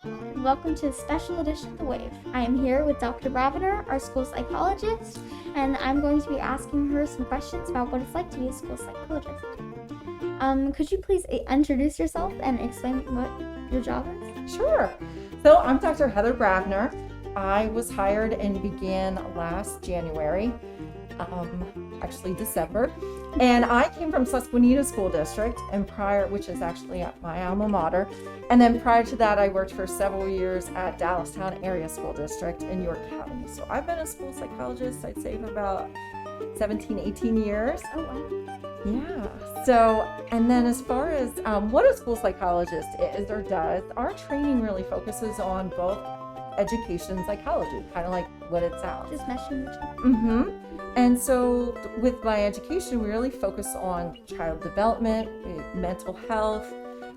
and welcome to a special edition of The Wave. I am here with Dr. Bravener, our school psychologist, and I'm going to be asking her some questions about what it's like to be a school psychologist. Could you please introduce yourself and explain what your job is? Sure. So I'm Dr. Heather Bravener. I was hired and began last January, actually December, and I came from Susquehanna School District, and which is actually at my alma mater, and then prior to that I worked for several years at Dallastown Area School District in York County. So I've been a school psychologist, I'd say, for about 17, 18 years. Oh, wow. Yeah. So, and then as far as what a school psychologist is or does, our training really focuses on both education and psychology, kind of like what it sounds. Just meshing the two. Mm-hmm. And so with my education, we really focus on child development, mental health,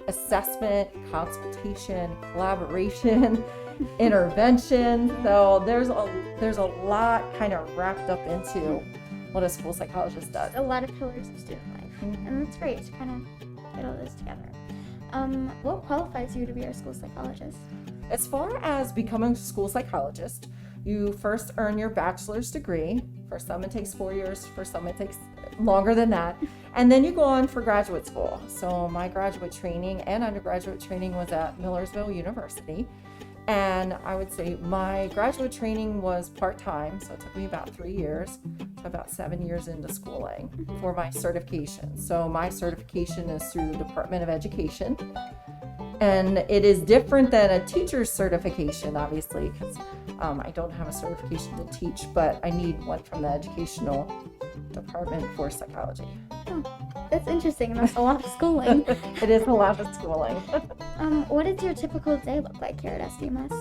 assessment, consultation, collaboration, intervention. So there's a lot kind of wrapped up into what a school psychologist does. A lot of pillars of student life, and that's great to kind of get all this together. What qualifies you to be our school psychologist? As far as becoming a school psychologist, you first earn your bachelor's degree. For some it takes 4 years, for some it takes longer than that. And then you go on for graduate school. So my graduate training and undergraduate training was at Millersville University. And I would say my graduate training was part-time, so it took me about 3 years, to about 7 years into schooling for my certification. So my certification is through the Department of Education. And it is different than a teacher's certification, obviously, because I don't have a certification to teach, but I need one from the educational department for psychology. Oh, that's interesting. That's a lot of schooling. It is a lot of schooling. What does your typical day look like here at SDMS?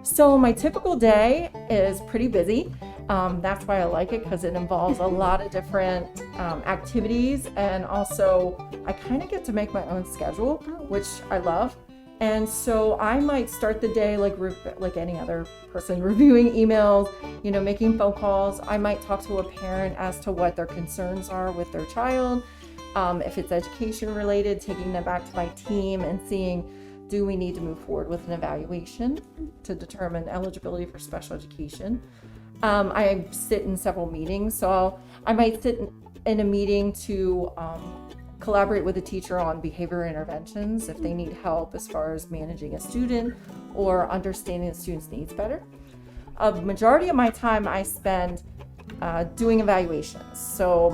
So my typical day is pretty busy. That's why I like it, because it involves a lot of different activities, and also I kind of get to make my own schedule, which I love. And so I might start the day like any other person, reviewing emails, making phone calls. I might talk to a parent as to what their concerns are with their child. If it's education related, taking them back to my team and seeing, do we need to move forward with an evaluation to determine eligibility for special education. I sit in several meetings, so I might sit in a meeting to collaborate with a teacher on behavior interventions if they need help as far as managing a student or understanding the student's needs better. A majority of my time I spend doing evaluations. So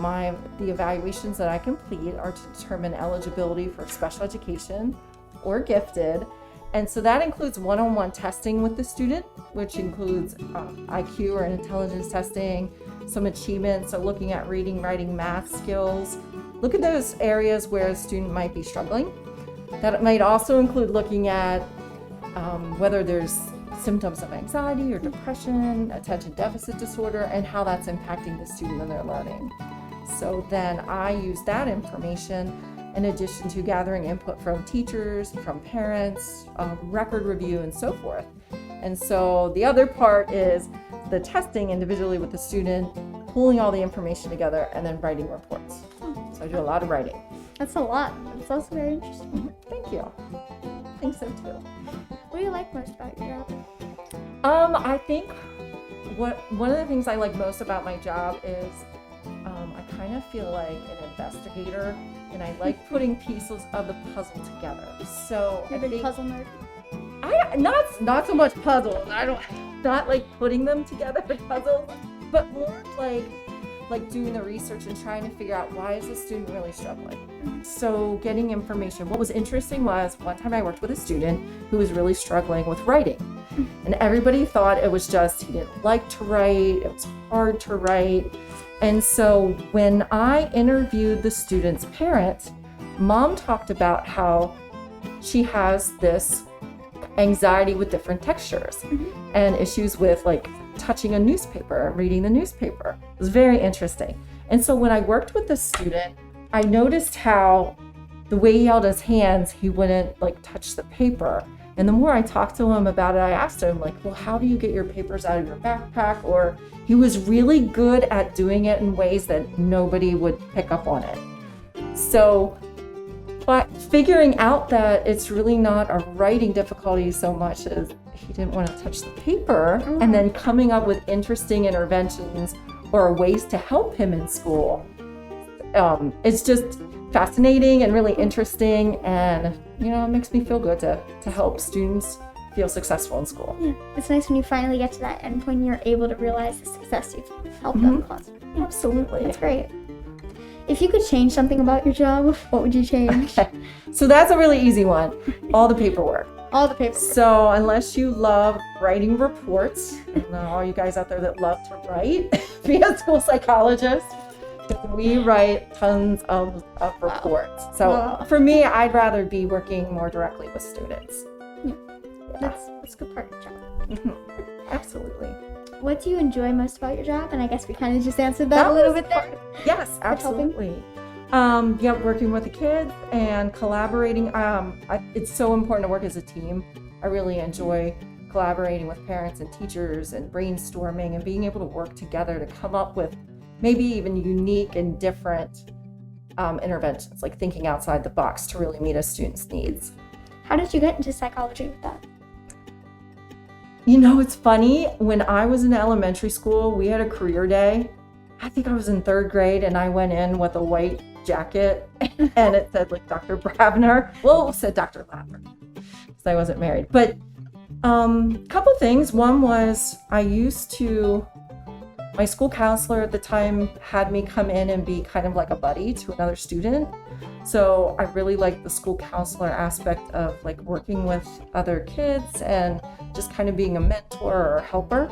the evaluations that I complete are to determine eligibility for special education or gifted. And so that includes one-on-one testing with the student, which includes IQ or intelligence testing, some achievements, so looking at reading, writing, math skills. Look at those areas where a student might be struggling. That might also include looking at whether there's symptoms of anxiety or depression, attention deficit disorder, and how that's impacting the student and their learning. So then I use that information in addition to gathering input from teachers, from parents, record review, and so forth. And so the other part is the testing individually with the student, pulling all the information together, and then writing reports. So I do a lot of writing. That's a lot. It's also very interesting. Thank you. I think so too. What do you like most about your job? I think one of the things I like most about my job is I kind of feel like an investigator, and I like putting pieces of the puzzle together. So You're a big puzzle nerd. Not so much puzzles. Not like putting them together, puzzles, but more like doing the research and trying to figure out, why is the student really struggling? So getting information. What was interesting was one time I worked with a student who was really struggling with writing, and everybody thought it was just he didn't like to write, it was hard to write. And so when I interviewed the student's parent, mom talked about how she has this anxiety with different textures and issues with like touching a newspaper and reading the newspaper. It was very interesting. And so when I worked with the student, I noticed how the way he held his hands, he wouldn't like touch the paper. And the more I talked to him about it, I asked him like, well, how do you get your papers out of your backpack? Or he was really good at doing it in ways that nobody would pick up on it. So But figuring out that it's really not a writing difficulty so much as he didn't want to touch the paper, and then coming up with interesting interventions or ways to help him in school. It's just fascinating and really interesting, and it makes me feel good to help students feel successful in school. Yeah, it's nice when you finally get to that end point and you're able to realize the success you've helped them cause. Yeah, absolutely. That's great. If you could change something about your job, what would you change? Okay. So that's a really easy one. All the paperwork. All the paperwork. So unless you love writing reports, and all you guys out there that love to write, be a school psychologist. We write tons of reports. So for me, I'd rather be working more directly with students. Yeah. That's a good part of your job. Absolutely. What do you enjoy most about your job? And I guess we kind of just answered that a little bit there. Yes, absolutely. Working with the kids and collaborating. It's so important to work as a team. I really enjoy collaborating with parents and teachers and brainstorming and being able to work together to come up with maybe even unique and different interventions, like thinking outside the box to really meet a student's needs. How did you get into psychology with that? It's funny. When I was in elementary school, we had a career day. I think I was in 3rd grade, and I went in with a white jacket, and it said like Dr. Bravener. Well, it said Dr. Ladner, because I wasn't married. But couple things. One was my school counselor at the time had me come in and be kind of like a buddy to another student. So I really liked the school counselor aspect of like working with other kids and just kind of being a mentor or a helper.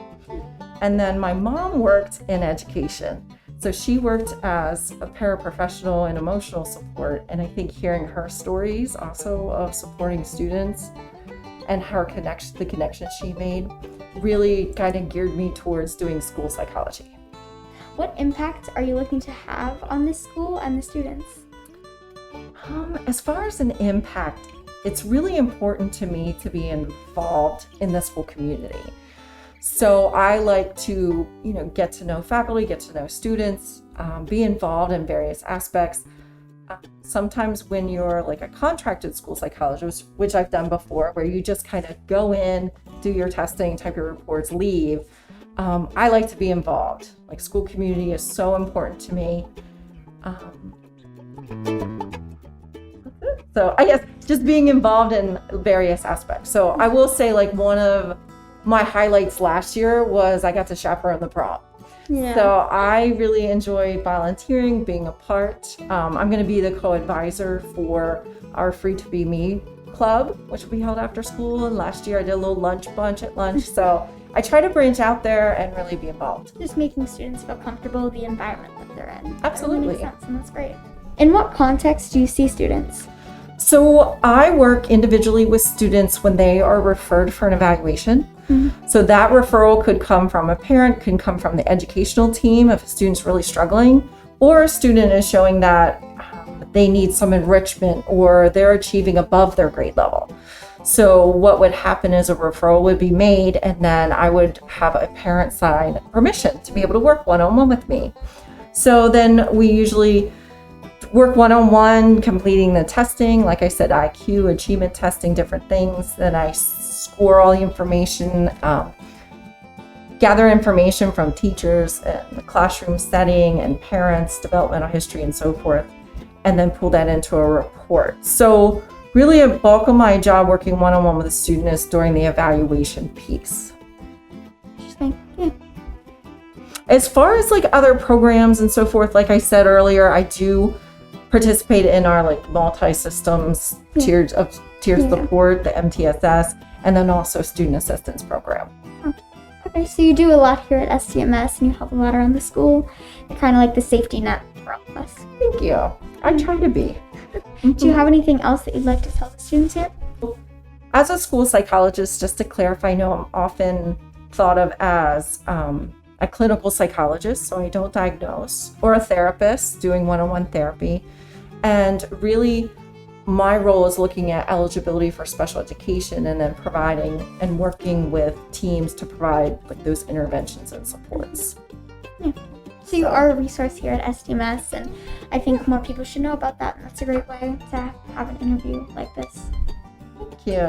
And then my mom worked in education. So she worked as a paraprofessional in emotional support. And I think hearing her stories also of supporting students and the connections she made really kind of geared me towards doing school psychology. What impact are you looking to have on this school and the students? As far as an impact, it's really important to me to be involved in the school community. So I like to, get to know faculty, get to know students, be involved in various aspects. Sometimes when you're like a contracted school psychologist, which I've done before, where you just kind of go in, do your testing, type your reports, leave, I like to be involved. Like school community is so important to me. So I guess just being involved in various aspects. So I will say like one of my highlights last year was I got to chaperone the prom. Yeah. So I really enjoyed volunteering, being a part. I'm going to be the co-advisor for our Free to Be Me club, which will be held after school. And last year I did a little lunch bunch at lunch. So I try to branch out there and really be involved. Just making students feel comfortable with the environment that they're in. Absolutely. That really makes sense, and that's great. In what context do you see students? So I work individually with students when they are referred for an evaluation. Mm-hmm. So that referral could come from a parent, can come from the educational team if a student's really struggling, or a student is showing that they need some enrichment or they're achieving above their grade level. So what would happen is a referral would be made, and then I would have a parent sign permission to be able to work one-on-one with me. So then we usually work one-on-one, completing the testing, like I said, IQ, achievement testing, different things. Then I score all the information, gather information from teachers and the classroom setting and parents, developmental history and so forth, and then pull that into a report. So really a bulk of my job working one-on-one with a student is during the evaluation piece. Interesting. Yeah. As far as like other programs and so forth, like I said earlier, I do participate in our like multi-systems tiered support, the MTSS, and then also student assistance program. Oh. Okay, so you do a lot here at STMS and you help a lot around the school. You're kind of like the safety net for all of us. Thank you. I try to be. Do you have anything else that you'd like to tell the students here? As a school psychologist, just to clarify, I know I'm often thought of as a clinical psychologist, so I don't diagnose, or a therapist doing one-on-one therapy. And really, my role is looking at eligibility for special education and then providing and working with teams to provide like those interventions and supports. Yeah. So you are a resource here at SDMS, and I think more people should know about that, and that's a great way to have an interview like this. Thank you.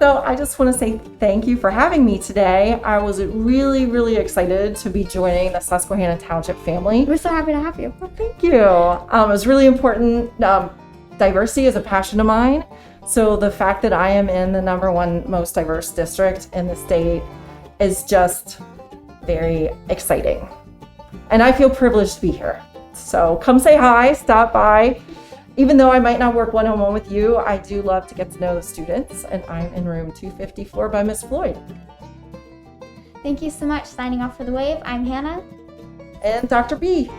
So I just want to say thank you for having me today. I was really, really excited to be joining the Susquehanna Township family. We're so happy to have you. Well, thank you. It was really important. Diversity is a passion of mine. So the fact that I am in the #1 most diverse district in the state is just very exciting. And I feel privileged to be here. So come say hi, stop by. Even though I might not work one-on-one with you, I do love to get to know the students, and I'm in room 254 by Miss Floyd. Thank you so much. Signing off for The Wave, I'm Hannah. And Dr. B.